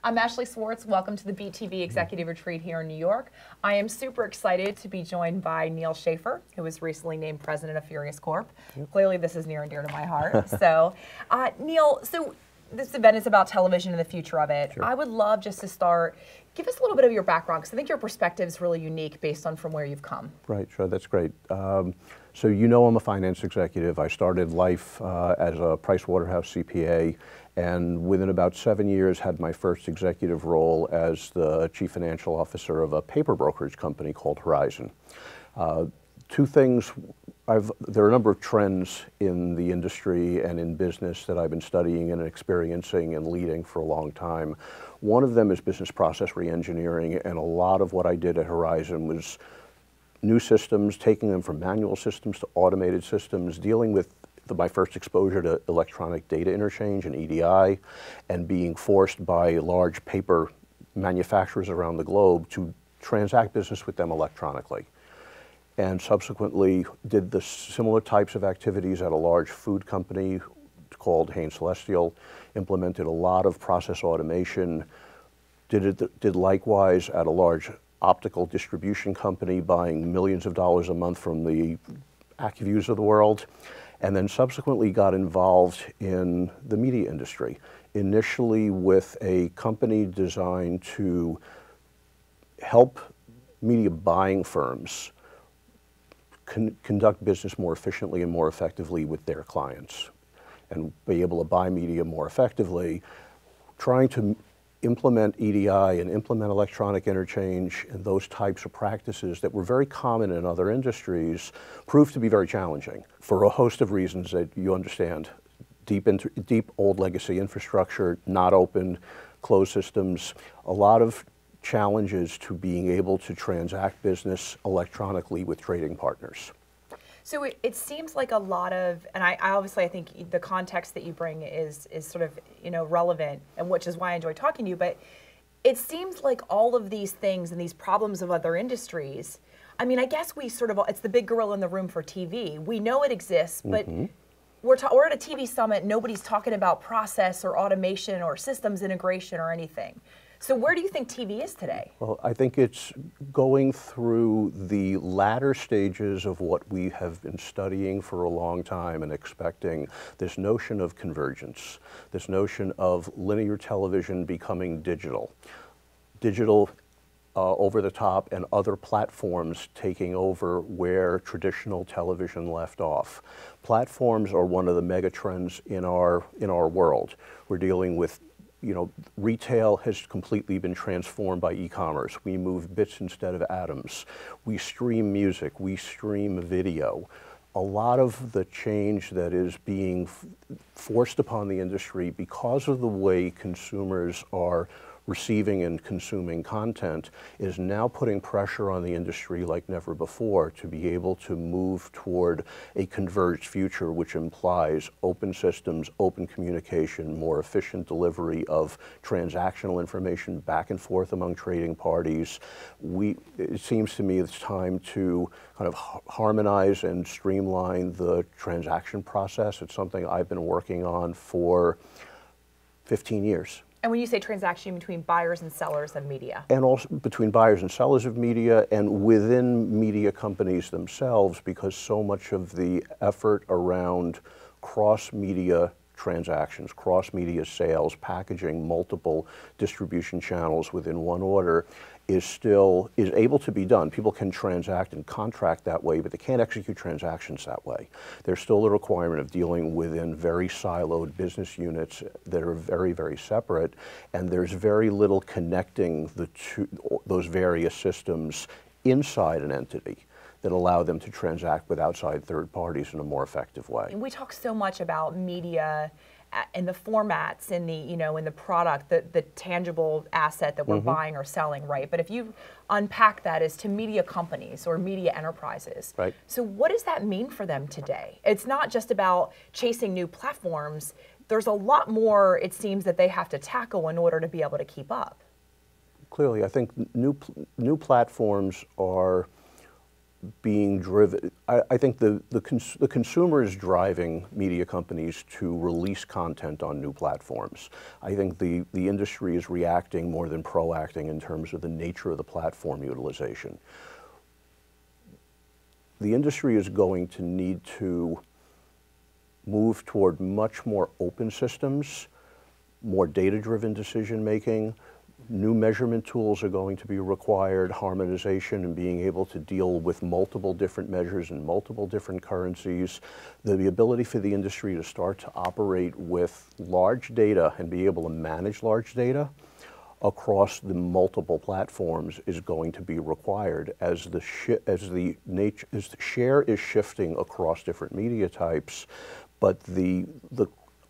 I'm Ashley Swartz. Welcome to the BTV Executive Retreat here in New York. I am super excited to be joined by Neil Schaffer, who was recently named president of Furious Corp. Yep. Clearly, this is near and dear to my heart. So, Neil, this event is about television and the future of it. Sure. I would love just to start, give us a little bit of your background, because I think your perspective is really unique based on from where you've come. Right, sure, that's great. So you know I'm a finance executive. I started life as a Pricewaterhouse CPA, and within about 7 years had my first executive role as the chief financial officer of a paper brokerage company called Horizon. Two things, there are a number of trends in the industry and in business that I've been studying and experiencing and leading for a long time. One of them is business process reengineering, and a lot of what I did at Horizon was new systems, taking them from manual systems to automated systems, dealing with my first exposure to electronic data interchange and EDI, and being forced by large paper manufacturers around the globe to transact business with them electronically. And subsequently did the similar types of activities at a large food company called Hain Celestial, implemented a lot of process automation, did likewise at a large optical distribution company, buying millions of dollars a month from the AccuViews of the world, and then subsequently got involved in the media industry, initially with a company designed to help media buying firms conduct business more efficiently and more effectively with their clients and be able to buy media more effectively, trying to implement EDI and implement electronic interchange and those types of practices that were very common in other industries proved to be very challenging for a host of reasons that you understand. Deep old legacy infrastructure, not open, closed systems, a lot of challenges to being able to transact business electronically with trading partners. So it seems like a lot of, and I obviously I think the context that you bring is sort of relevant, and which is why I enjoy talking to you. But it seems like all of these things and these problems of other industries. I mean, I guess we sort of, it's the big gorilla in the room for TV. We know it exists, but we're at a TV summit. Nobody's talking about process or automation or systems integration or anything. So where do you think TV is today? Well, I think it's going through the latter stages of what we have been studying for a long time and expecting, this notion of convergence, this notion of linear television becoming digital over the top, and other platforms taking over where traditional television left off. Platforms are one of the mega trends in our world. We're dealing with, retail has completely been transformed by e-commerce. We move bits instead of atoms. We stream music, we stream video. A lot of the change that is being forced upon the industry because of the way consumers are receiving and consuming content is now putting pressure on the industry like never before to be able to move toward a converged future, which implies open systems, open communication, more efficient delivery of transactional information back and forth among trading parties. It seems to me it's time to kind of harmonize and streamline the transaction process. It's something I've been working on for 15 years. And when you say transaction, between buyers and sellers of media? And also between buyers and sellers of media, and within media companies themselves, because so much of the effort around cross-media transactions, cross-media sales, packaging multiple distribution channels within one order is able to be done. People can transact and contract that way, but they can't execute transactions that way. There's still a requirement of dealing within very siloed business units that are very, very separate, and there's very little connecting those various systems inside an entity that allow them to transact with outside third parties in a more effective way. And we talk so much about media and the formats and in the product, the tangible asset that we're buying or selling, right? But if you unpack that as to media companies or media enterprises, right? So what does that mean for them today? It's not just about chasing new platforms. There's a lot more, it seems, that they have to tackle in order to be able to keep up. Clearly, I think new platforms are being driven. I think the consumer is driving media companies to release content on new platforms. I think the industry is reacting more than proacting in terms of the nature of the platform utilization. The industry is going to need to move toward much more open systems, more data-driven decision-making. New measurement tools are going to be required, harmonization and being able to deal with multiple different measures and multiple different currencies. The ability for the industry to start to operate with large data and be able to manage large data across the multiple platforms is going to be required as the share is shifting across different media types, but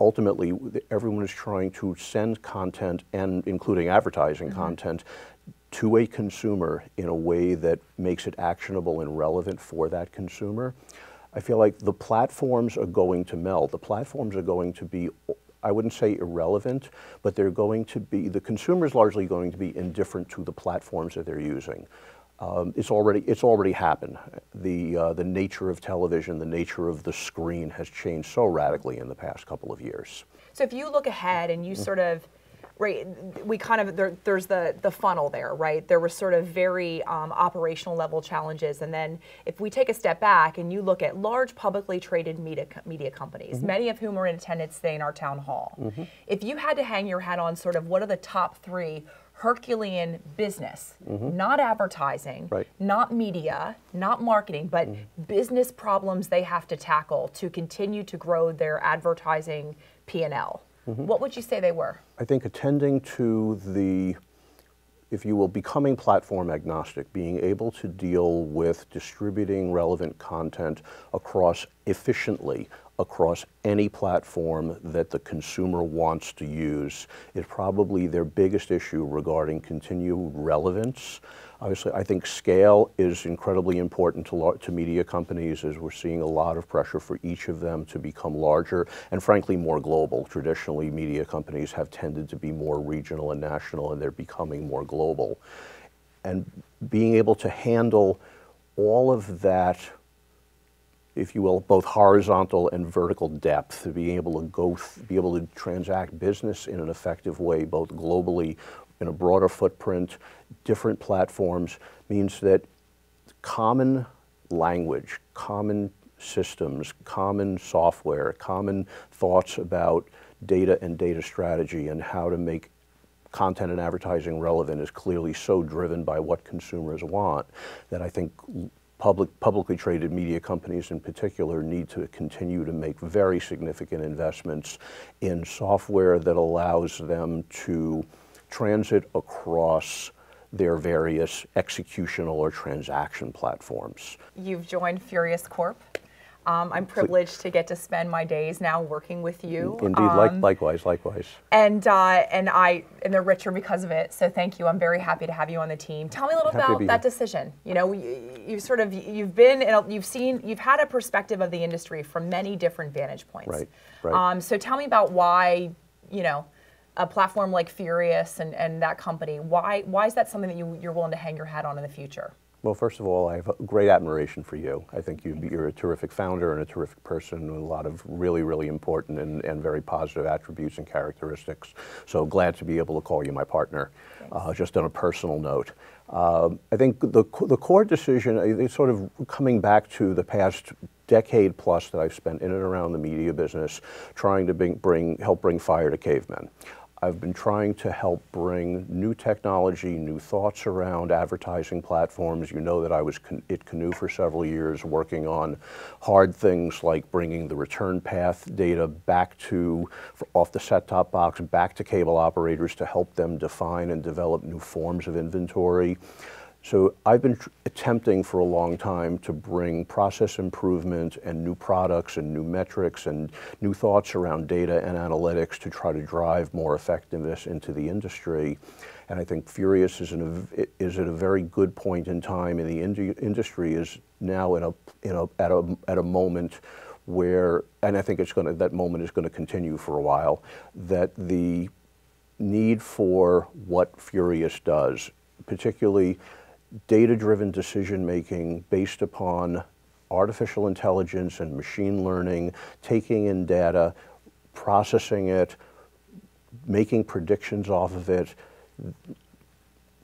ultimately, everyone is trying to send content, and including advertising content, to a consumer in a way that makes it actionable and relevant for that consumer. I feel like the platforms are going to meld. The platforms are going to be, I wouldn't say irrelevant, but they're going to be, the consumer is largely going to be indifferent to the platforms that they're using. It's already happened. The nature of television, the nature of the screen has changed so radically in the past couple of years. So if you look ahead and you sort of, right, there's the funnel there, right? There were sort of very operational level challenges. And then if we take a step back and you look at large publicly traded media companies, many of whom are in attendance today in our town hall, if you had to hang your hat on sort of what are the top three Herculean business, not advertising, not media, not marketing, but business problems they have to tackle to continue to grow their advertising P&L. What would you say they were? I think attending to the, if you will, becoming platform agnostic, being able to deal with distributing relevant content efficiently across any platform that the consumer wants to use is probably their biggest issue regarding continued relevance. Obviously, I think scale is incredibly important to media companies, as we're seeing a lot of pressure for each of them to become larger and frankly more global. Traditionally, media companies have tended to be more regional and national, and they're becoming more global. And being able to handle all of that, if you will, both horizontal and vertical depth, to be able to transact business in an effective way, both globally, in a broader footprint, different platforms, means that common language, common systems, common software, common thoughts about data and data strategy and how to make content and advertising relevant is clearly so driven by what consumers want that I think publicly traded media companies in particular need to continue to make very significant investments in software that allows them to transit across their various executional or transaction platforms. You've joined Furious Corp. I'm privileged to get to spend my days now working with you. Indeed, likewise. And they're richer because of it. So thank you. I'm very happy to have you on the team. Tell me a little about that decision. You know, you've had a perspective of the industry from many different vantage points. Right. So tell me about why, you know, a platform like Furious and that company. Why is that something that you're willing to hang your hat on in the future? Well, first of all, I have great admiration for you. I think you're a terrific founder and a terrific person with a lot of really, really important and very positive attributes and characteristics. So glad to be able to call you my partner, just on a personal note. I think the core decision is sort of coming back to the past decade plus that I've spent in and around the media business trying to help bring fire to cavemen. I've been trying to help bring new technology, new thoughts around advertising platforms. You know that I was at Canoe for several years working on hard things like bringing the return path data back off the set-top box, back to cable operators to help them define and develop new forms of inventory. So I've been attempting for a long time to bring process improvement and new products and new metrics and new thoughts around data and analytics to try to drive more effectiveness into the industry. And I think Furious is at a very good point in time, and the industry is now at a moment where, and I think that moment is going to continue for a while, that the need for what Furious does, particularly data-driven decision-making based upon artificial intelligence and machine learning, taking in data, processing it, making predictions off of it,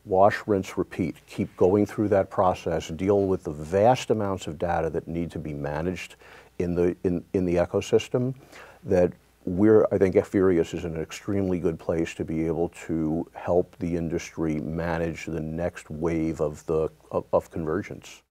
wash, rinse, repeat. Keep going through that process, deal with the vast amounts of data that need to be managed in the ecosystem. That I think Furious is in an extremely good place to be able to help the industry manage the next wave of convergence.